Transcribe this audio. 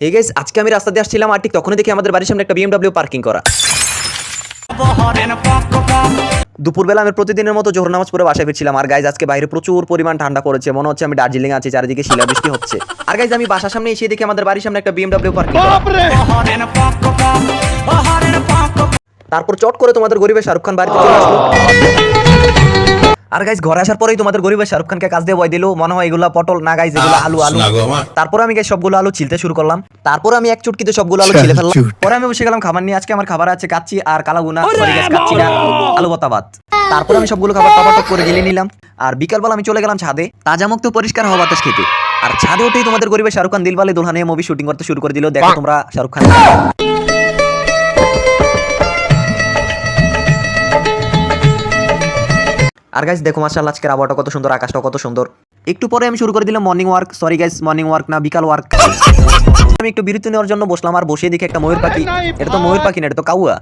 Hey guys, আজকে আমি রাস্তা দিয়ে আসছিলাম আর ঠিক তখনই দেখি আমাদের বাড়ির সামনে একটা BMW পার্কিং করা। দুপুরবেলা আমি প্রতিদিনের মতো জোহর নামাজ পড়ে বাসায় ফিরছিলাম। আর গাইজ আজকে বাইরে প্রচুর পরিমাণ ঠান্ডা পড়েছে, মনে হচ্ছে আমি দার্জিলিং আছি, চারিদিকে শিলাবৃষ্টি হচ্ছে। আর গাইজ আমি বাসার সামনে এসে দেখি আমাদের বাড়ির সামনে একটা BMW পার্কিং করা। তারপর চট করে তোমাদের গরিবের শাহরুখ খান বাড়িতে চলে আসলো। আর গাইজ ঘরে আসার পরেই তোমাদের গরিবের শাহরুখ খানকে কাজ দিয়ে বয় দিল, মনে হয় এগুলা পটল না গাইজ, এগুলো আলু। তারপর আমি গাইজ সবগুলো আলু ছিলতে শুরু করলাম। তারপর আমি এক চুটকিতে সবগুলো আলু ছিলে ফেললাম। পরে আমি বসে গেলাম খাবার নিয়ে। আজকে আমার খাবার আছে কাচ্চি আর কালাগুনা, সরি গাইজ কাচ্চি না, আলু ভর্তা ভাত। তারপর আমি সবগুলো খাবার টপাটপ করে গিলে নিলাম। আর বিকালবেলা আমি চলে গেলাম ছাদে তাজা মুক্ত পরিষ্কার হওয়া বাতাস খেতে। আর ছাদে উঠেই তোমাদের গরিবের শাহরুখ খান দিলওয়ালে দুলহানে মুভি শুটিং করতে শুরু করে দিল। দেখো তোমরা শাহরুখ খান। আর গাইজ দেখো মাশাআল্লাহ আজকের আবহাওয়াটা কত সুন্দর, আকাশটা কত সুন্দর। একটু পরে আমি শুরু করে দিলাম morning work, sorry guys morning work না বিকাল ওয়ার্ক। আমি একটু বিরতি নেওয়ার জন্য বসলাম আর বসে দেখি একটা ময়ূর পাখি। এটা তো ময়ূর পাখি না, এটা তো কাউয়া।